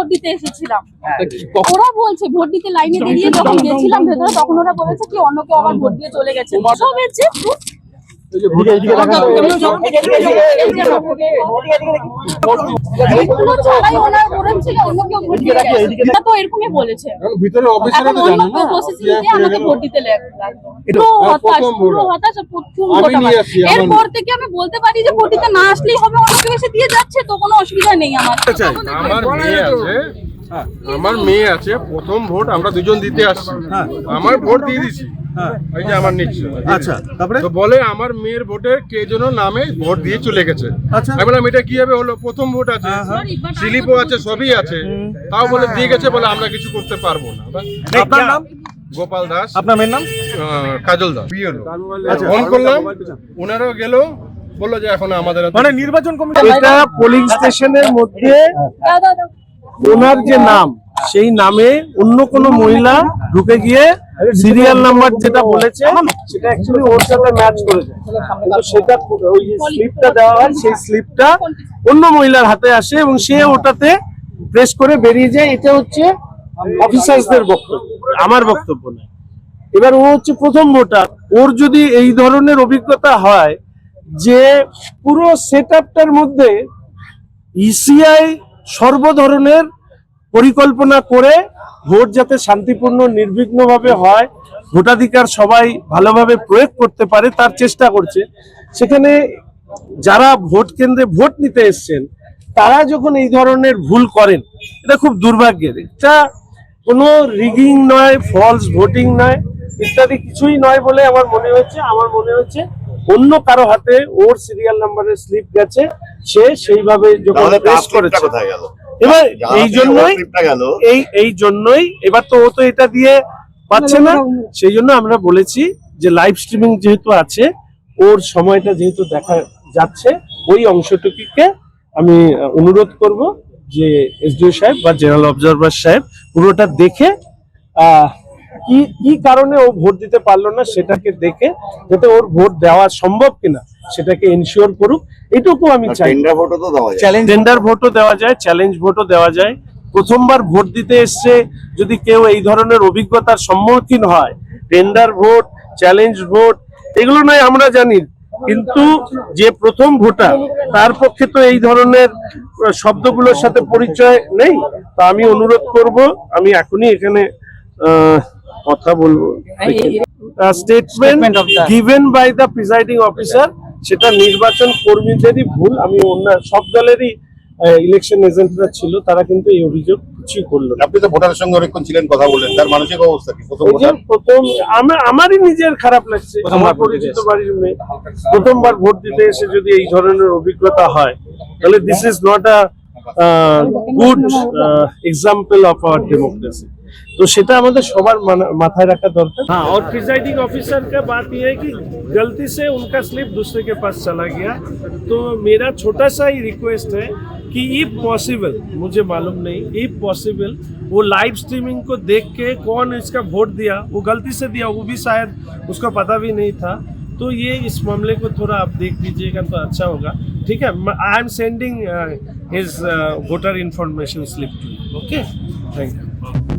Vote দিতে এসেছিলাম। ওরা বলছে ভোট দিতে লাইনে দাঁড়িয়ে যখন গেছিলাম ভেতরে তখন ওরা বলেছে কি অন্য কেউ আবার ভোট দিয়ে চলে গেছে। সব এসে এরকমই বলেছে ভোট দিতে এরপর থেকে আমি বলতে পারি যে ভোট দিতে না আসলেই হবে, অন্য কেউ এসে দিয়ে যাচ্ছে তো কোনো অসুবিধা নেই। আমার মেয়ে আছে, প্রথম ভোট আমরা দুজন দিতে আসছি, আমার ভোট দিয়ে দিছি। এই যে আমার নিচ্ছে, আচ্ছা, তারপরে তো বলে আমার মেয়ের ভোটে কে যেন নামে ভোট দিয়ে চলে গেছে। আমি বললাম এটা কিভাবে হলো, প্রথম ভোট আছে, স্লিপও আছে, সবই আছে, তাও বলে দিয়ে গেছে, বলে আমরা কিছু করতে পারবো না। আপনার নাম? গোপাল দাস। আপনার মেয়ের নাম? কাজল দাস। ফোন করলাম, ওনারাও গেল, বললো যে এখন আমাদের মানে নির্বাচন কমিটি এটা পোলিং স্টেশনের মধ্যে ওনার যে নাম সেই নামে অন্য কোনো মহিলা ঢুকে গিয়ে সিরিয়াল নাম্বার যেটা বলেছে সেটা অ্যাকচুয়ালি ওর সাথে ম্যাচ করেছে, কিন্তু সেটা ওই যে স্লিপটা দেওয়া হয় সেই স্লিপটা অন্য মহিলার হাতে আসে এবং সে ওটাতে প্রেস করে বেরিয়ে যায়। এটা হচ্ছে অফিসার্সদের বক্তব্য, আমার বক্তব্য নয়। এবার ও হচ্ছে প্রথম ভোটার, ওর যদি এই ধরনের অভিজ্ঞতা হয় যে পুরো সেটআপটার মধ্যে ইসিআই সর্ব ধরনের পরিকল্পনা করে ভোট যাতে শান্তিপূর্ণ নির্বিঘ্নভাবে হয়, ভোটাধিকার সবাই ভালোভাবে প্রয়োগ করতে পারে তার চেষ্টা করছে, সেখানে যারা ভোট কেন্দ্রে ভোট নিতে এসছেন তারা যখন এই ধরনের ভুল করেন এটা খুব দুর্ভাগ্যের। এটা কোনো রিগিং নয়, ফলস ভোটিং নয়, ইত্যাদি কিছুই নয় বলে আমার মনে হচ্ছে অন্য কারো হাতে ওর সিরিয়াল নাম্বারের স্লিপ গেছে, সে সেইভাবে যখন প্রেস করেছে। এবার এই জন্যই এবার তো ও তো এটা দিয়ে পাচ্ছে না, সেই জন্য আমরা বলেছি যে লাইভ স্ট্রিমিং যেহেতু আছে, ওর সময়টা যেহেতু দেখা যাচ্ছে, ওই অংশটুকুকে আমি অনুরোধ করব যে এসডিও সাহেব বা জেনারেল অবজারভার সাহেব পুরোটা দেখে কি কারণে ও ভোট দিতে পারলো না সেটাকে দেখে যাতে ওর ভোট দেওয়া সম্ভব কিনা সেটাকে এনশিওর করুক, এটুকু আমি চাই। টেন্ডার ভোটও দেওয়া যায়, চ্যালেঞ্জ ভোটও দেওয়া যায়। প্রথমবার ভোট দিতে এসছে যদি কেউ এই ধরনের অভিজ্ঞতার সম্মুখীন হয়, টেন্ডার ভোট, চ্যালেঞ্জ ভোট এগুলো নয় আমরা জানি, কিন্তু যে প্রথম ভোটার তার পক্ষে তো এই ধরনের শব্দগুলোর সাথে পরিচয় নেই। তা আমি অনুরোধ করব, আমি এখনই এখানে কথা বলবো, statement given by the presiding officer, সেটা নির্বাচন কর্মীদেরই ভুল। আমি অন্য সব দলেরই ইলেকশন এজেন্টরা ছিল, তারা কিন্তু এই অভিযোগ কিছুই করলো না। আপনি তো ভোটারের সঙ্গে অনেকক্ষণ ছিলেন, কথা বললেন, তার মানসিক অবস্থা কি? প্রথম আমারই নিজের খারাপ লাগছে, আমার পরিচিত বাড়ির মেয়ে প্রথমবার ভোট দিতে এসে যদি এই ধরনের অভিজ্ঞতা হয় তাহলে this is not a good example of our democracy. तो সেটা আমাদের সবার মাথায় রাখা দরকার। हाँ, और प्रिजाइडिंग ऑफिसर का बात यह है कि गलती से उनका स्लिप दूसरे के पास चला गया, तो मेरा छोटा सा ही रिक्वेस्ट है कि इफ पॉसिबल, मुझे मालूम नहीं, इफ पॉसिबल वो लाइव स्ट्रीमिंग को देख के कौन इसका वोट दिया, वो गलती से दिया, वो भी शायद उसको पता भी नहीं था, तो ये इस मामले को थोड़ा आप देख लीजिएगा तो अच्छा होगा। ठीक है, I am sending his voter information slip to you. Okay, thank you.